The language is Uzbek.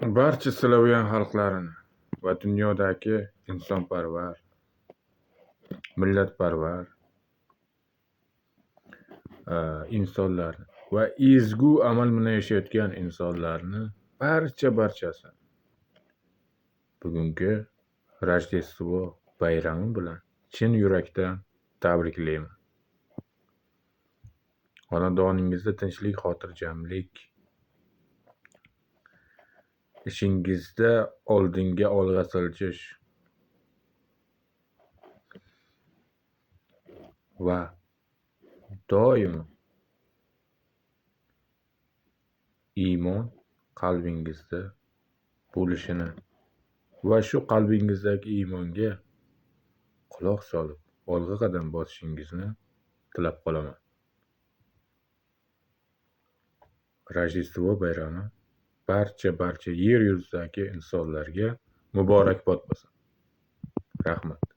Barcha Slavyan xalqlarini va dunyodagi insonparvar, millatparvar insonlarni va ezgu amal bilan yashayotgan insonlarni barchasi bugungi Rojdestvo bayrami bilan chin yurakdan tabriklayman. Xonadoningizda tinchlik, xotirjamlik, ishingizda oldinga olg'a siljish va doimo iymon qalbingizda bo'lishini va shu qalbingizdagi iymonga quloq solib olg'a qadam bosishingizni tilab qolaman. Rojdestvo bayrami barcha yer yuzidagi insonlarga muborakbod bo'lsin. Rahmat.